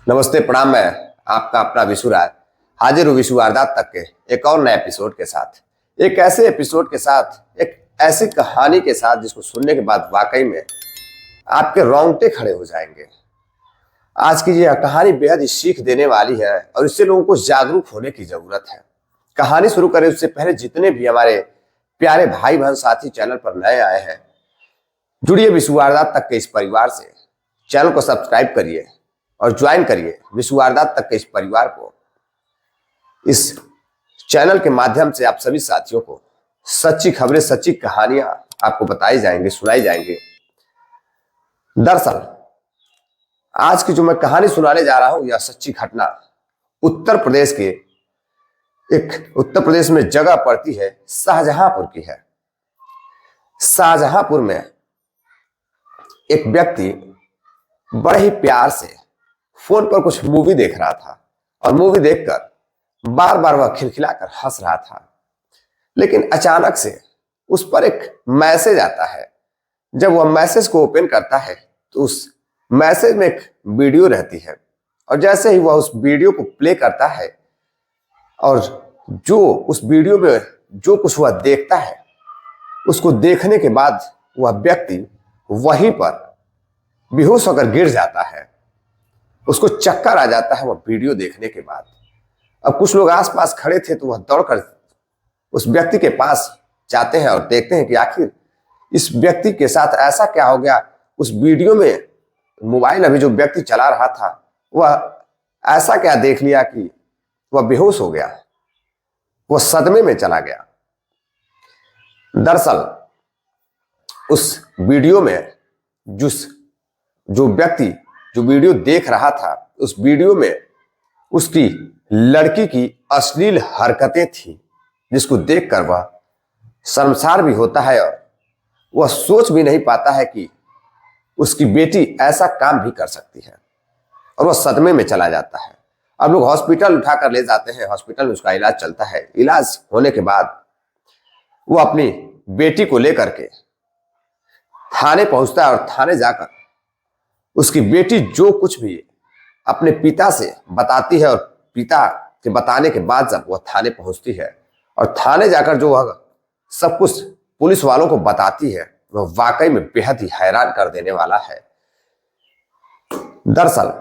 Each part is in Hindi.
नमस्ते प्रणाम। मैं आपका अपना विशु राय हाजिर हूँ विशु वारदात तक के एक और नए एपिसोड के साथ, एक ऐसे एपिसोड के साथ, एक ऐसी कहानी के साथ जिसको सुनने के बाद वाकई में आपके रोंगटे खड़े हो जाएंगे। आज की यह कहानी बेहद ही सीख देने वाली है और इससे लोगों को जागरूक होने की जरूरत है। कहानी शुरू करें उससे पहले जितने भी हमारे प्यारे भाई बहन साथी चैनल पर नए आए हैं, जुड़िए विशु वारदात तक के इस परिवार से। चैनल को सब्सक्राइब करिए और ज्वाइन करिए विशु वारदात तक के इस परिवार को। इस चैनल के माध्यम से आप सभी साथियों को सच्ची खबरें, सच्ची कहानियां आपको बताई जाएंगी, सुनाई जाएंगी। दरअसल आज की जो मैं कहानी सुनाने जा रहा हूं यह सच्ची घटना उत्तर प्रदेश में जगह पड़ती है शाहजहांपुर की है। शाहजहांपुर में एक व्यक्ति बड़े ही प्यार से फोन पर कुछ मूवी देख रहा था और मूवी देखकर बार बार वह खिलखिलाकर हंस रहा था। लेकिन अचानक से उस पर एक मैसेज आता है। जब वह मैसेज को ओपन करता है तो उस मैसेज में एक वीडियो रहती है और जैसे ही वह उस वीडियो को प्ले करता है और जो उस वीडियो में जो कुछ वह देखता है उसको देखने के बाद वह व्यक्ति वहीं पर बेहोश होकर गिर जाता है। उसको चक्कर आ जाता है वह वीडियो देखने के बाद। अब कुछ लोग आसपास खड़े थे तो वह दौड़कर उस व्यक्ति के पास जाते हैं और देखते हैं कि आखिर इस व्यक्ति के साथ ऐसा क्या हो गया। उस वीडियो में मोबाइल अभी जो व्यक्ति चला रहा था वह ऐसा क्या देख लिया कि वह बेहोश हो गया, वह सदमे में चला गया। दरअसल उस वीडियो में जो व्यक्ति जो वीडियो देख रहा था उस वीडियो में उसकी लड़की की अश्लील हरकतें थी जिसको देखकर वह शर्मसार भी होता है और वह सोच भी नहीं पाता है कि उसकी बेटी ऐसा काम भी कर सकती है और वह सदमे में चला जाता है। अब लोग हॉस्पिटल उठाकर ले जाते हैं, हॉस्पिटल में उसका इलाज चलता है। इलाज होने के बाद वो अपनी बेटी को लेकर के थाने पहुंचता है और थाने जाकर उसकी बेटी जो कुछ भी अपने पिता से बताती है और पिता के बताने के बाद जब वह थाने पहुंचती है और थाने जाकर जो वह सब कुछ पुलिस वालों को बताती है वह वाकई में बेहद ही हैरान कर देने वाला है। दरअसल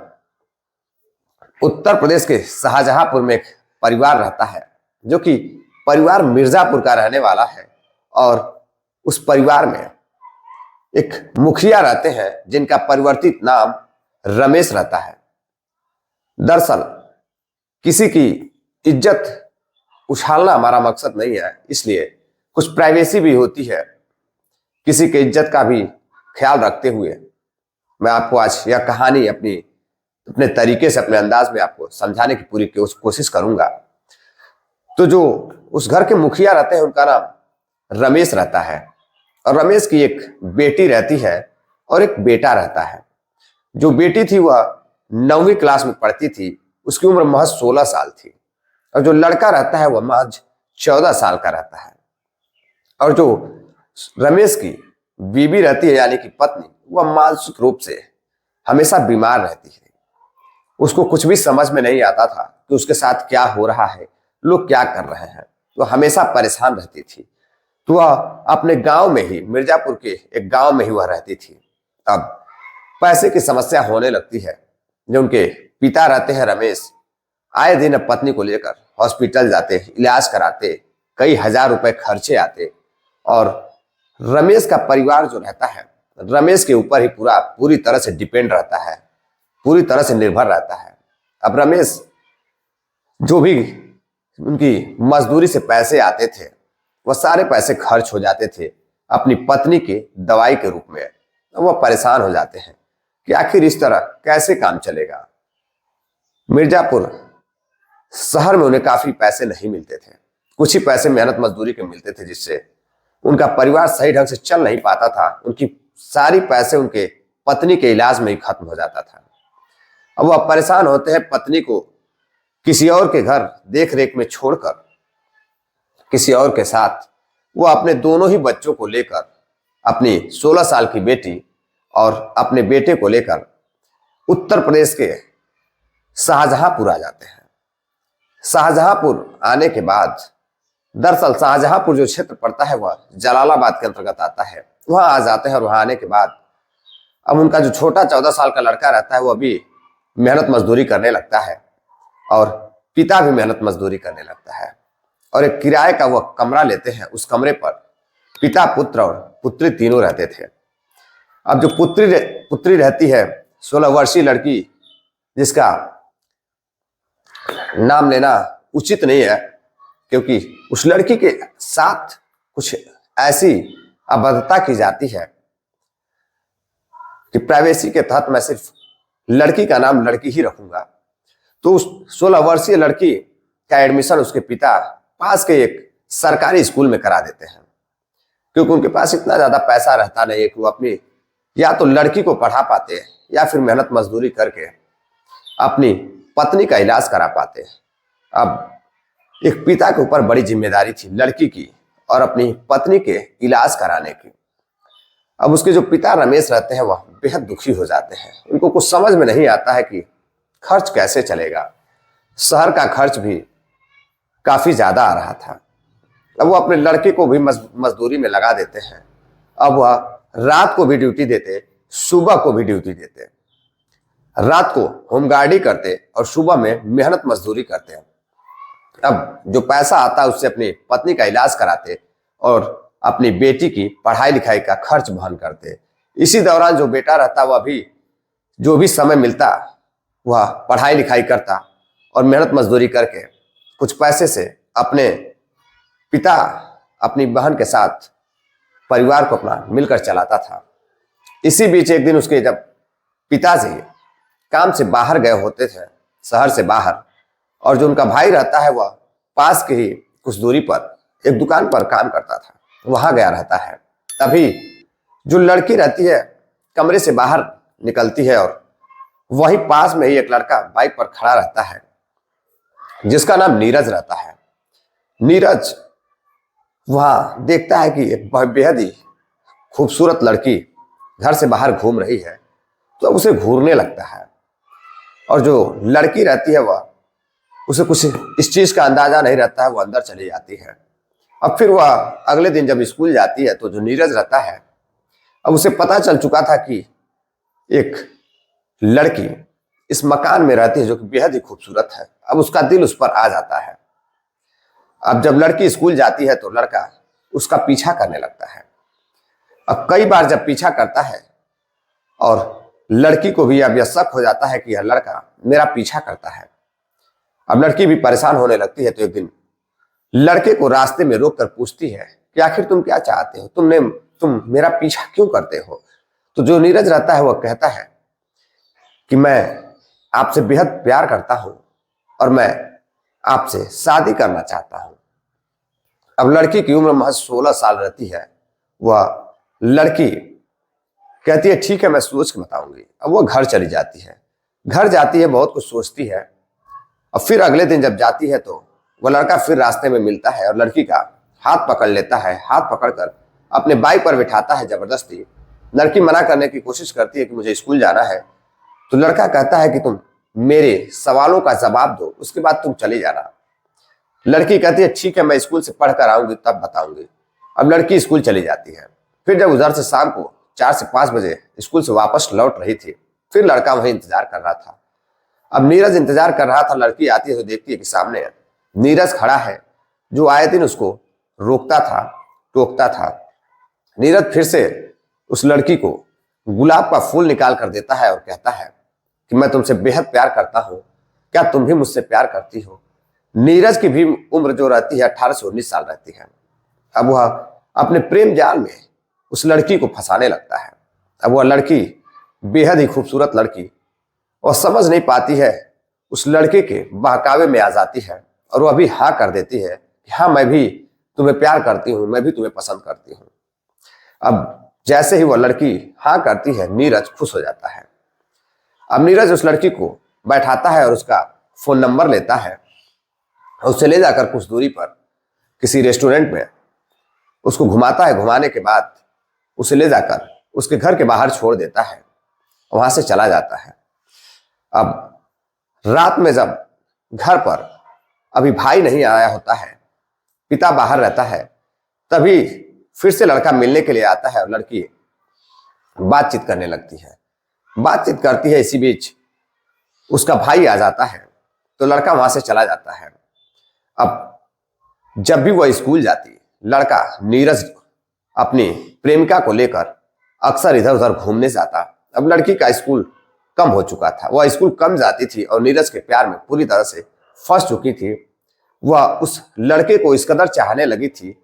उत्तर प्रदेश के शाहजहांपुर में एक परिवार रहता है जो कि परिवार मिर्जापुर का रहने वाला है और उस परिवार में एक मुखिया रहते हैं जिनका परिवर्तित नाम रमेश रहता है। दरअसल किसी की इज्जत उछालना हमारा मकसद नहीं है, इसलिए कुछ प्राइवेसी भी होती है। किसी की इज्जत का भी ख्याल रखते हुए मैं आपको आज यह कहानी अपने तरीके से, अपने अंदाज में आपको समझाने की पूरी कोशिश करूंगा। तो जो उस घर के मुखिया रहते हैं उनका नाम रमेश रहता है और रमेश की एक बेटी रहती है और एक बेटा रहता है। जो बेटी थी वह 9वीं क्लास में पढ़ती थी, उसकी उम्र महज 16 साल थी और जो लड़का रहता है वह महज 14 साल का रहता है। और जो रमेश की बीवी रहती है यानी कि पत्नी, वह मानसिक रूप से हमेशा बीमार रहती है। उसको कुछ भी समझ में नहीं आता था कि उसके साथ क्या हो रहा है, लोग क्या कर रहे हैं। वो हमेशा परेशान रहती थी। तो वह अपने गांव में ही, मिर्जापुर के एक गांव में ही वह रहती थी। अब पैसे की समस्या होने लगती है। जो उनके पिता रहते हैं रमेश, आए दिन पत्नी को लेकर हॉस्पिटल जाते, इलाज कराते, कई हजार रुपए खर्चे आते और रमेश का परिवार जो रहता है रमेश के ऊपर ही पूरी तरह से डिपेंड रहता है, पूरी तरह से निर्भर रहता है। अब रमेश जो भी उनकी मजदूरी से पैसे आते थे वह सारे पैसे खर्च हो जाते थे अपनी पत्नी के दवाई के रूप में। वह परेशान हो जाते हैं कि आखिर इस तरह कैसे काम चलेगा। मिर्जापुर शहर में उन्हें काफी पैसे नहीं मिलते थे, कुछ ही पैसे मेहनत मजदूरी के मिलते थे जिससे उनका परिवार सही ढंग से चल नहीं पाता था। उनकी सारी पैसे उनके पत्नी के इलाज में ही खत्म हो जाता था। अब वह परेशान होते हैं, पत्नी को किसी और के घर देख रेख में छोड़कर किसी और के साथ वो अपने दोनों ही बच्चों को लेकर, अपनी 16 साल की बेटी और अपने बेटे को लेकर उत्तर प्रदेश के शाहजहांपुर आ जाते हैं। शाहजहांपुर आने के बाद, दरअसल शाहजहांपुर जो क्षेत्र पड़ता है वह जलालाबाद के अंतर्गत आता है, वहां आ जाते हैं। और वहां आने के बाद अब उनका जो छोटा 14 साल का लड़का रहता है वो अभी मेहनत मजदूरी करने लगता है और पिता भी मेहनत मजदूरी करने लगता है और एक किराए का वह कमरा लेते हैं। उस कमरे पर पिता, पुत्र और पुत्री तीनों रहते थे। अब जो पुत्री रहती है 16 वर्षीय लड़की, जिसका नाम लेना उचित नहीं है क्योंकि उस लड़की के साथ कुछ ऐसी अभद्रता की जाती है कि प्राइवेसी के तहत मैं सिर्फ लड़की का नाम लड़की ही रखूंगा। तो उस 16 वर्षीय लड़की का एडमिशन उसके पिता पास के एक सरकारी स्कूल में करा देते हैं, क्योंकि उनके पास इतना ज्यादा पैसा रहता नहीं है कि वो अपनी या तो लड़की को पढ़ा पाते या फिर मेहनत मजदूरी करके अपनी पत्नी का इलाज करा पाते। अब एक पिता के ऊपर बड़ी जिम्मेदारी थी लड़की की और अपनी पत्नी के इलाज कराने की। अब उसके जो पिता रमेश रहते हैं वह बेहद दुखी हो जाते हैं। उनको कुछ समझ में नहीं आता है कि खर्च कैसे चलेगा। शहर का खर्च भी काफी ज्यादा आ रहा था। अब वो अपने लड़के को भी मजदूरी में लगा देते हैं। अब वह रात को भी ड्यूटी देते, सुबह को भी ड्यूटी देते। रात को होमगार्डी करते और सुबह में मेहनत मजदूरी करते। अब जो पैसा आता है उससे अपनी पत्नी का इलाज कराते और अपनी बेटी की पढ़ाई लिखाई का खर्च वहन करते। इसी दौरान जो बेटा रहता वह भी जो भी समय मिलता वह पढ़ाई लिखाई करता और मेहनत मजदूरी करके कुछ पैसे से अपने पिता, अपनी बहन के साथ परिवार को अपना मिलकर चलाता था। इसी बीच एक दिन उसके जब पिताजी काम से बाहर गए होते थे, शहर से बाहर, और जो उनका भाई रहता है वह पास के ही कुछ दूरी पर एक दुकान पर काम करता था, वहां गया रहता है। तभी जो लड़की रहती है कमरे से बाहर निकलती है और वहीं पास में ही एक लड़का बाइक पर खड़ा रहता है जिसका नाम नीरज रहता है। नीरज वहां देखता है कि एक बेहद ही खूबसूरत लड़की घर से बाहर घूम रही है, तो उसे घूरने लगता है। और जो लड़की रहती है वह उसे कुछ इस चीज का अंदाजा नहीं रहता है, वो अंदर चली जाती है। अब फिर वह अगले दिन जब स्कूल जाती है तो जो नीरज रहता है, अब उसे पता चल चुका था कि एक लड़की इस मकान में रहती है जो कि बेहद ही खूबसूरत है। अब उसका दिल उस पर आ जाता है। अब जब लड़की स्कूल जाती है तो लड़का उसका पीछा करने लगता है। अब कई बार जब पीछा करता है और लड़की को भी अब यह शक हो जाता है कि यह लड़का मेरा पीछा करता है। अब लड़की भी परेशान होने लगती है। तो एक दिन लड़के को रास्ते में रोक कर पूछती है कि आखिर तुम क्या चाहते हो, तुम मेरा पीछा क्यों करते हो। तो जो नीरज रहता है वह कहता है कि मैं आपसे बेहद प्यार करता हूं और मैं आपसे शादी करना चाहता हूं। अब लड़की की उम्र महज 16 साल रहती है। वह लड़की कहती है ठीक है, मैं सोच के बताऊंगी। अब वह घर चली जाती है। घर जाती है, बहुत कुछ सोचती है। और फिर अगले दिन जब जाती है तो वह लड़का फिर रास्ते में मिलता है और लड़की का हाथ पकड़ लेता है। हाथ पकड़कर अपने बाइक पर बिठाता है जबरदस्ती। लड़की मना करने की कोशिश करती है कि मुझे स्कूल जाना है। तो लड़का कहता है कि तुम मेरे सवालों का जवाब दो, उसके बाद तुम चली जाना। लड़की कहती है ठीक है, मैं स्कूल से पढ़कर आऊंगी तब बताऊंगी। अब लड़की स्कूल चली जाती है। फिर जब उधर से शाम को 4 से 5 बजे स्कूल से वापस लौट रही थी, फिर लड़का वहीं इंतजार कर रहा था। अब नीरज इंतजार कर रहा था। लड़की आती है तो देखती है कि सामने नीरज खड़ा है, जो आए दिन उसको रोकता था, टोकता था। नीरज फिर से उस लड़की को गुलाब का फूल निकाल कर देता है और कहता है कि मैं तुमसे बेहद प्यार करता हूं, क्या तुम भी मुझसे प्यार करती हो। नीरज की भी उम्र जो रहती है 18 से 19 साल रहती है। अब वह अपने प्रेम जाल में उस लड़की को फंसाने लगता है। अब वह लड़की बेहद ही खूबसूरत लड़की और समझ नहीं पाती है, उस लड़के के बहकावे में आ जाती है और वह भी हाँ कर देती है कि हाँ, मैं भी तुम्हें प्यार करती हूं, मैं भी तुम्हें पसंद करती हूं। अब जैसे ही वह लड़की हाँ करती है, नीरज खुश हो जाता है। अब नीरज उस लड़की को बैठाता है और उसका फोन नंबर लेता है और उसे ले जाकर कुछ दूरी पर किसी रेस्टोरेंट में उसको घुमाता है। घुमाने के बाद उसे ले जाकर उसके घर के बाहर छोड़ देता है, वहां से चला जाता है। अब रात में जब घर पर अभी भाई नहीं आया होता है, पिता बाहर रहता है, तभी फिर से लड़का मिलने के लिए आता है और लड़की बातचीत करने लगती है। बातचीत करती है, इसी बीच उसका भाई आ जाता है तो लड़का वहां से चला जाता है। अब जब भी वह स्कूल जाती, लड़का नीरज अपनी प्रेमिका को लेकर अक्सर इधर उधर घूमने जाता। अब लड़की का स्कूल कम हो चुका था, वह स्कूल कम जाती थी और नीरज के प्यार में पूरी तरह से फंस चुकी थी। वह उस लड़के को इस कदर चाहने लगी थी,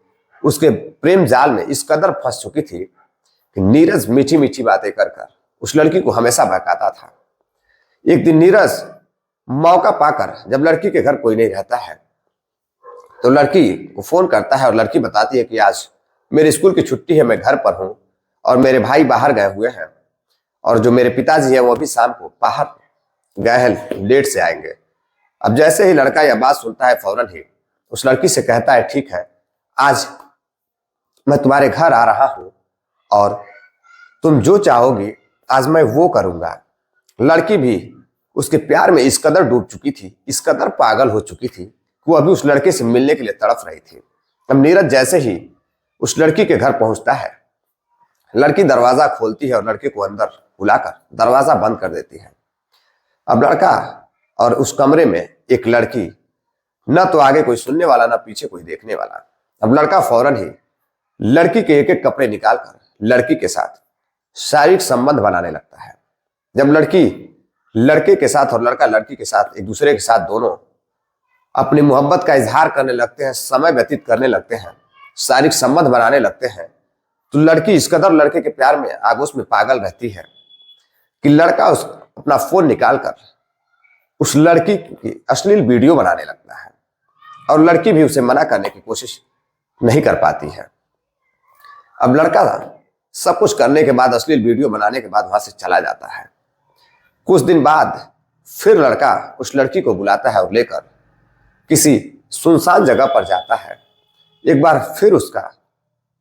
उसके प्रेम जाल में इस कदर फंस चुकी थी कि नीरज मीठी मीठी बातें कर कर उस लड़की को हमेशा बहकाता था। एक दिन नीरज मौका पाकर, जब लड़की के घर कोई नहीं रहता है, तो लड़की को फोन करता है और लड़की बताती है कि आज मेरे स्कूल की छुट्टी है, मैं घर पर हूं और मेरे भाई बाहर गए हुए हैं और जो मेरे पिताजी हैं वो भी शाम को बाहर गए हैं, लेट से आएंगे। अब जैसे ही लड़का यह बात सुनता है, फौरन ही उस लड़की से कहता है, ठीक है, आज मैं तुम्हारे घर आ रहा हूं और तुम जो चाहोगी आज मैं वो करूंगा। लड़की भी उसके प्यार में इस कदर डूब चुकी थी, इस कदर पागल हो चुकी थी कि वो अभी उस लड़के से मिलने के लिए तड़प रही थी। अब नीरज जैसे ही उस लड़की के घर पहुंचता है, लड़की दरवाजा खोलती है और लड़के को अंदर बुलाकर दरवाजा बंद कर देती है। अब लड़का और उस कमरे में एक लड़की, न तो आगे कोई सुनने वाला न पीछे कोई देखने वाला। अब लड़का फौरन ही लड़की के एक एक कपड़े निकालकर लड़की के साथ शारीरिक संबंध बनाने लगता है। जब लड़की लड़के के साथ और लड़का लड़की के साथ एक दूसरे के साथ दोनों अपनी मोहब्बत का इजहार करने लगते हैं, समय व्यतीत करने लगते हैं, शारीरिक संबंध बनाने लगते हैं, तो लड़की इस कदर लड़के के प्यार में आगोश में पागल रहती है कि लड़का अपना फोन निकालकर उस लड़की की अश्लील वीडियो बनाने लगता है और लड़की भी उसे मना करने की कोशिश नहीं कर पाती है। अब लड़का सब कुछ करने के बाद, अश्लील वीडियो बनाने के बाद वहां से चला जाता है। कुछ दिन बाद फिर लड़का उस लड़की को बुलाता है और लेकर किसी सुनसान जगह पर जाता है। एक बार फिर उसका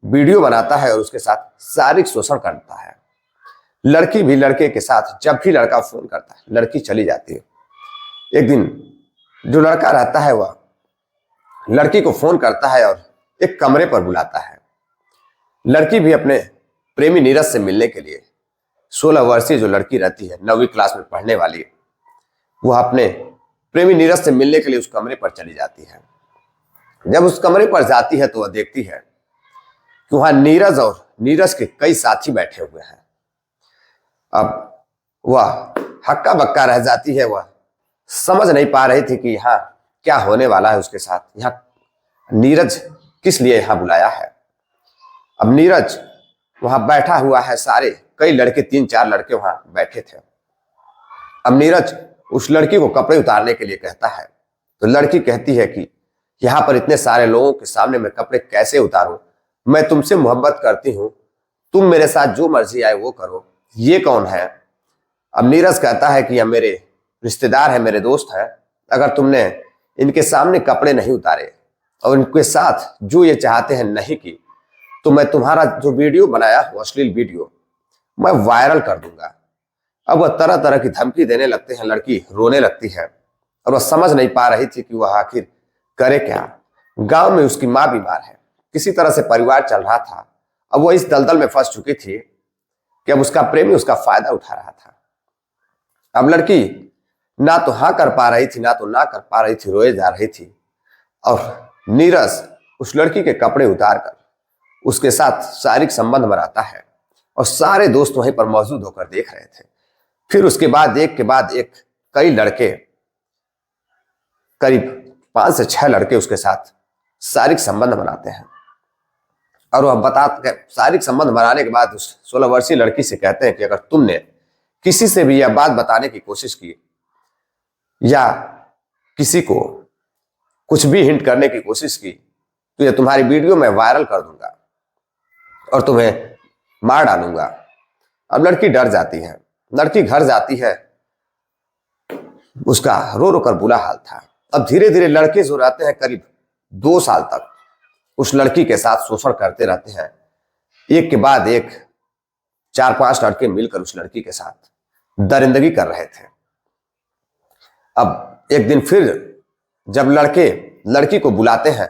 वीडियो बनाता है और उसके साथ शारीरिक शोषण करता है। लड़की भी लड़के के साथ, जब भी लड़का फोन करता है लड़की चली जाती है। एक दिन जो लड़का रहता है वह लड़की को फोन करता है और एक कमरे पर बुलाता है। लड़की भी अपने प्रेमी नीरज से मिलने के लिए, 16 वर्षीय जो लड़की रहती है, 9वीं क्लास में पढ़ने वाली, वह अपने प्रेमी नीरज से मिलने के लिए उस कमरे पर चली जाती है। जब उस कमरे पर जाती है तो वह देखती है कि वहां नीरज और नीरज के कई साथी बैठे हुए हैं। अब वह हक्का बक्का रह जाती है, वह समझ नहीं पा रही थी कि यहाँ क्या होने वाला है उसके साथ, यहाँ नीरज किस लिए यहाँ बुलाया है। अब नीरज वहां बैठा हुआ है, सारे कई लड़के, 3-4 लड़के वहां बैठे थे। अब नीरज उस लड़की को कपड़े उतारने के लिए कहता है तो लड़की कहती है कि यहाँ पर इतने सारे लोगों के सामने मैं कपड़े कैसे उतारूं, मैं तुमसे मोहब्बत करती हूं, तुम मेरे साथ जो मर्जी आए वो करो, ये कौन है। अब नीरज कहता है कि यह मेरे रिश्तेदार है, मेरे दोस्त है, अगर तुमने इनके सामने कपड़े नहीं उतारे और इनके साथ जो ये चाहते हैं नहीं की, तो मैं तुम्हारा जो वीडियो बनाया हो, अश्लील वीडियो, मैं वायरल कर दूंगा। अब वह तरह तरह की धमकी देने लगते हैं। लड़की रोने लगती है और वह समझ नहीं पा रही थी कि वह आखिर करे क्या। गांव में उसकी मां बीमार है, किसी तरह से परिवार चल रहा था। अब वह इस दलदल में फंस चुकी थी कि अब उसका प्रेमी उसका फायदा उठा रहा था। अब लड़की ना तो हाँ कर पा रही थी, ना तो ना कर पा रही थी, रोए जा रही थी। और नीरज उस लड़की के कपड़े उतारकर उसके साथ शारीरिक संबंध बनाता है और सारे दोस्त वहीं पर मौजूद होकर देख रहे थे। फिर उसके बाद एक के बाद एक कई लड़के, करीब 5 से 6 लड़के उसके साथ शारीरिक संबंध बनाते हैं और वह शारीरिक संबंध बनाने के बाद उस 16 वर्षीय लड़की से कहते हैं कि अगर तुमने किसी से भी यह बात बताने की कोशिश की या किसी को कुछ भी हिंट करने की कोशिश की तो यह तुम्हारी वीडियो मैं वायरल कर दूंगा और तुम्हें मार डालूंगा। अब लड़की डर जाती है, लड़की घर जाती है, उसका रो रो कर बुरा हाल था। अब धीरे धीरे लड़के जो रहते हैं करीब 2 साल तक उस लड़की के साथ शोषण करते रहते हैं। एक के बाद एक 4-5 लड़के मिलकर उस लड़की के साथ दरिंदगी कर रहे थे। अब एक दिन फिर जब लड़के लड़की को बुलाते हैं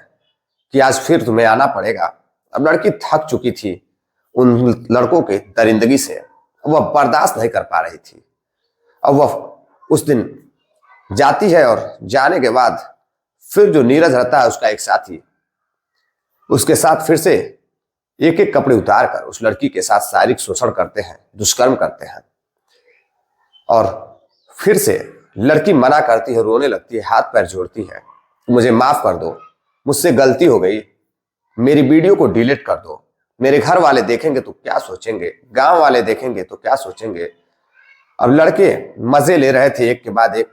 कि आज फिर तुम्हें आना पड़ेगा, अब लड़की थक चुकी थी उन लड़कों के दरिंदगी से, वह बर्दाश्त नहीं कर पा रही थी। अब वह उस दिन जाती है और जाने के बाद फिर जो नीरज रहता है उसका एक साथी, उसके साथ फिर से एक एक कपड़े उतार कर उस लड़की के साथ शारीरिक शोषण करते हैं, दुष्कर्म करते हैं। और फिर से लड़की मना करती है, रोने लगती है, हाथ पैर जोड़ती है, मुझे माफ कर दो, मुझसे गलती हो गई, मेरी वीडियो को डिलीट कर दो, मेरे घर वाले देखेंगे तो क्या सोचेंगे, गांव वाले देखेंगे तो क्या सोचेंगे। अब लड़के मजे ले रहे थे, एक के बाद एक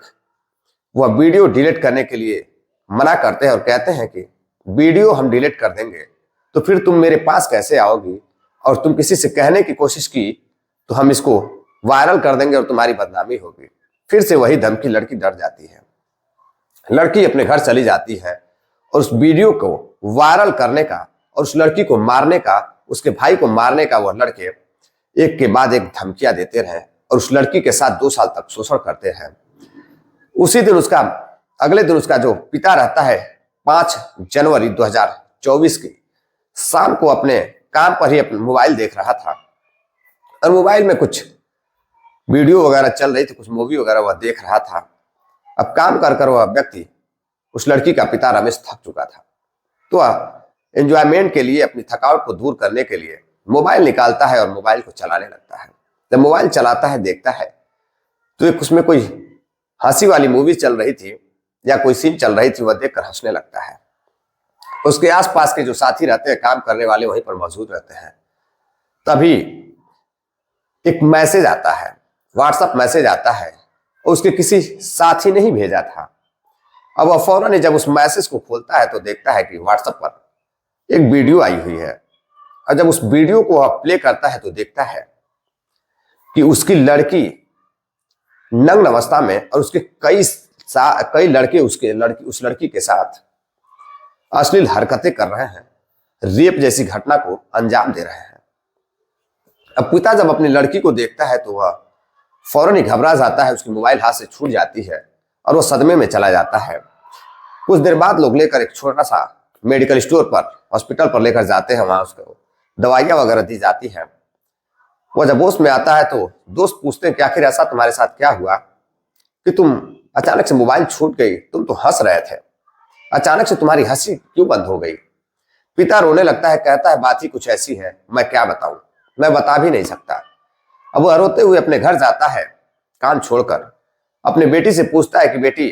वह वीडियो डिलीट करने के लिए मना करते हैं और कहते हैं कि वीडियो हम डिलीट कर देंगे तो फिर तुम मेरे पास कैसे आओगी, और तुम किसी से कहने की कोशिश की तो हम इसको वायरल कर देंगे और तुम्हारी बदनामी होगी। फिर से वही धमकी, लड़की डर जाती है, लड़की अपने घर चली जाती है और उस वीडियो को वायरल करने का और उस लड़की को मारने का, उसके भाई को मारने का वह लड़के एक के बाद एक धमकियां देते रहे और उस लड़की के साथ 2 साल तक शोषण करते हैं। उसी दिन उसका, अगले दिन उसका जो पिता रहता है 5 जनवरी 2024 की शाम को अपने काम पर ही अपना मोबाइल देख रहा था और मोबाइल में कुछ वीडियो वगैरह चल रही थी, कुछ मूवी वगैरह वह देख रहा था। अब काम कर कर वह व्यक्ति, उस लड़की का पिता रमेश, थक चुका था, तो वह एंजॉयमेंट के लिए, अपनी थकावट को दूर करने के लिए मोबाइल निकालता है और मोबाइल को चलाने लगता है। जब मोबाइल चलाता है, देखता है तो एक उसमें कोई हंसी वाली मूवी चल रही थी या कोई सीन चल रही थी, वह देखकर हंसने लगता है। उसके आसपास के जो साथी रहते हैं, काम करने वाले, वहीं पर मौजूद रहते हैं। तभी एक मैसेज आता है, व्हाट्सएप मैसेज आता है, और उसके किसी साथी ने ही भेजा था। अब वह फौरन जब उस मैसेज को खोलता है तो देखता है कि व्हाट्सएप पर एक वीडियो आई हुई है, और जब उस वीडियो को वह प्ले करता है तो देखता है कि उसकी लड़की नग्न अवस्था में और उसके कई लड़के उस लड़की के साथ अश्लील हरकतें कर रहे हैं, रेप जैसी घटना को अंजाम दे रहे हैं। अब पिता जब अपनी लड़की को देखता है तो वह फौरन ही घबरा जाता है, उसकी मोबाइल हाथ से छूट जाती है और वह सदमे में चला जाता है। कुछ देर बाद लोग लेकर एक छोटा सा मेडिकल स्टोर पर, हॉस्पिटल पर लेकर जाते हैं, वहां उसको दवाइयां वगैरह दी जाती है। वह जब होश में आता है तो दोस्त पूछते हैं कि आखिर ऐसा तुम्हारे साथ क्या हुआ कि तुम अचानक से मोबाइल छूट गई, तुम तो हंस रहे थे, अचानक से तुम्हारी हंसी क्यों बंद हो गई। पिता रोने लगता है, कहता है बात ही कुछ ऐसी है, मैं क्या बताऊं, मैं बता भी नहीं सकता। अब वह रोते हुए अपने घर जाता है, काम छोड़कर अपने बेटी से पूछता है कि बेटी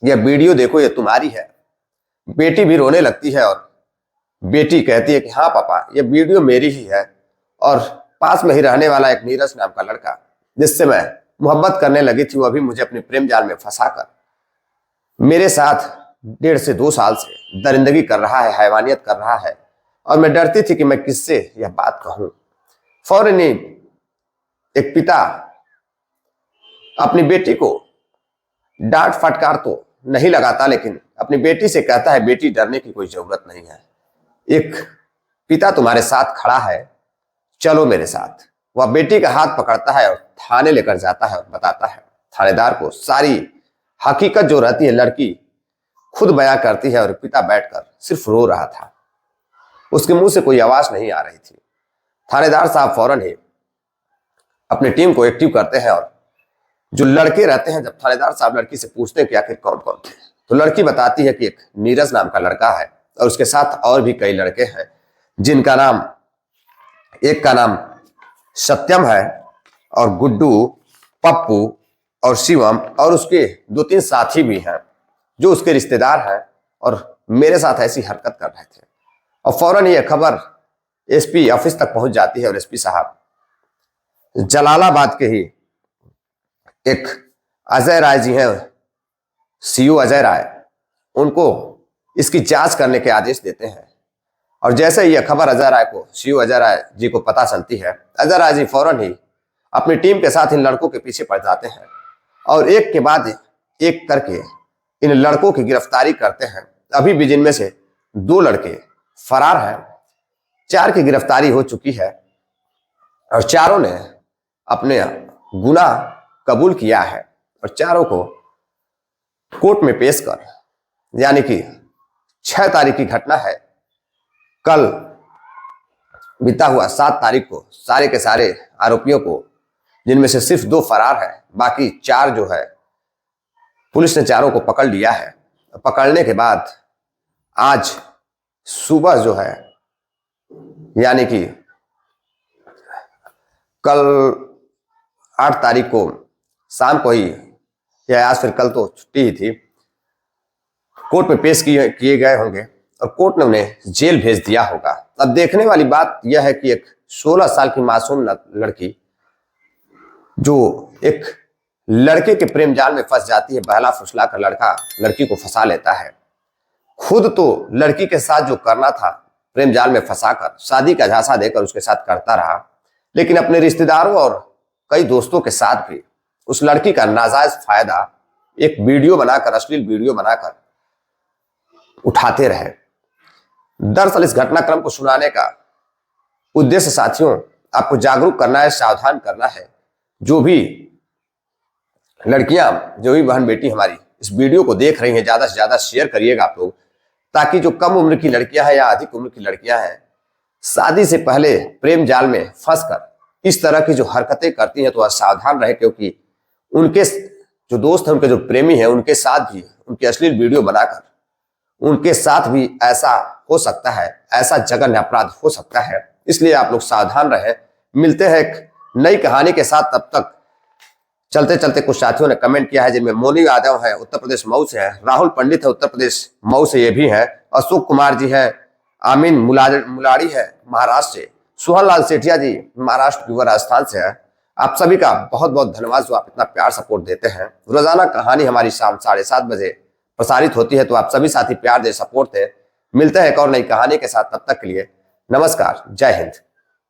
यह वीडियो देखो, ये तुम्हारी है। बेटी भी रोने लगती है और बेटी कहती है कि हाँ पापा, यह वीडियो मेरी ही है, और पास में ही रहने वाला एक नीरज नाम का लड़का जिससे मैं मोहब्बत करने लगी थी, वह भी मुझे अपने प्रेम जाल में फंसाकर मेरे साथ 1.5 से 2 साल से दरिंदगी कर रहा है, हैवानियत कर रहा है, और मैं डरती थी कि मैं किससे यह बात कहूं। फौरन एक पिता अपनी बेटी को डांट फटकार तो नहीं लगाता, लेकिन अपनी बेटी से कहता है बेटी डरने की कोई जरूरत नहीं है, एक पिता तुम्हारे साथ खड़ा है, चलो मेरे साथ। वह बेटी का हाथ पकड़ता है और थाने लेकर जाता है और बताता है थानेदार को सारी हकीकत जो रहती है। लड़की खुद बयां करती है और पिता बैठकर सिर्फ रो रहा था, उसके मुंह से कोई आवाज नहीं आ रही थी। थानेदार साहब फौरन ही अपनी टीम को एक्टिव करते हैं और जो लड़के रहते हैं, जब थानेदार साहब लड़की से पूछते हैं कि आखिर कौन कौन थे, तो लड़की बताती है कि एक नीरज नाम का लड़का है और उसके साथ और भी कई लड़के हैं, जिनका नाम, एक का नाम सत्यम है और गुड्डू, पप्पू और शिवम, और उसके 2-3 साथी भी हैं जो उसके रिश्तेदार हैं और मेरे साथ ऐसी हरकत कर रहे थे। और फौरन यह खबर एसपी ऑफिस तक पहुंच जाती है और एसपी साहब जलालाबाद के ही एक अजय राय जी हैं, सीओ अजय राय, उनको इसकी जांच करने के आदेश देते हैं। और जैसे ही यह खबर अजय राय को, सीओ अजय राय जी को पता चलती है, अजय राय जी फौरन ही अपनी टीम के साथ इन लड़कों के पीछे पड़ जाते हैं और एक के बाद एक करके इन लड़कों की गिरफ्तारी करते हैं। अभी भी जिनमें से 2 लड़के फरार हैं, 4 की गिरफ्तारी हो चुकी है और चारों ने अपने गुनाह कबूल किया है और चारों को कोर्ट में पेश कर, यानी कि 6 तारीख की घटना है, कल बीता हुआ 7 तारीख को सारे के सारे आरोपियों को, जिनमें से सिर्फ 2 फरार है, बाकी 4 जो है पुलिस ने चारों को पकड़ लिया है। पकड़ने के बाद आज सुबह जो है, यानी कि कल 8 तारीख को शाम को ही, या आज फिर कल तो छुट्टी ही थी, कोर्ट में पेश किए गए होंगे और कोर्ट ने उन्हें जेल भेज दिया होगा। अब देखने वाली बात यह है कि एक 16 साल की मासूम लड़की जो एक लड़के के प्रेम जाल में फंस जाती है, बहला फुसला कर लड़का लड़की को फंसा लेता है। खुद तो लड़की के साथ जो करना था प्रेम जाल में फंसाकर शादी का झांसा देकर उसके साथ करता रहा, लेकिन अपने रिश्तेदारों और कई दोस्तों के साथ भी उस लड़की का नाजायज फायदा एक वीडियो बनाकर, अश्लील वीडियो बनाकर उठाते रहे। दरअसल इस घटनाक्रम को सुनाने का उद्देश्य साथियों आपको जागरूक करना है, सावधान करना है। जो भी लड़कियां, जो भी बहन बेटी हमारी इस वीडियो को देख रही हैं, ज्यादा से ज्यादा शेयर करिएगा आप लोग, ताकि जो कम उम्र की लड़कियां हैं या अधिक उम्र की लड़कियां हैं, शादी से पहले प्रेम जाल में फंसकर इस तरह की जो हरकतें करती हैं तो वह सावधान रहे, क्योंकि उनके जो दोस्त हैं, उनके जो प्रेमी हैं, उनके साथ भी उनकी अश्लील वीडियो बनाकर उनके साथ भी ऐसा हो सकता है, ऐसा जघन्य अपराध हो सकता है। इसलिए आप लोग सावधान रहे। मिलते हैं एक नई कहानी के साथ, तब तक चलते चलते कुछ साथियों ने कमेंट किया है, जिनमें मोनी यादव है, उत्तर प्रदेश मऊ से है, राहुल पंडित है, उत्तर प्रदेश मऊ से ये भी है, अशोक कुमार जी है, आमीन मुलाड़ी है महाराष्ट्र से, सुहन लाल सेठिया जी महाराष्ट्र की राजस्थान से है। आप सभी का बहुत बहुत धन्यवाद जो आप इतना प्यार सपोर्ट देते हैं। रोजाना कहानी हमारी शाम 7:30 बजे प्रसारित होती है, तो आप सभी साथी प्यार दे, सपोर्ट दे। मिलते हैं एक और नई कहानी के साथ, तब तक के लिए नमस्कार, जय हिंद।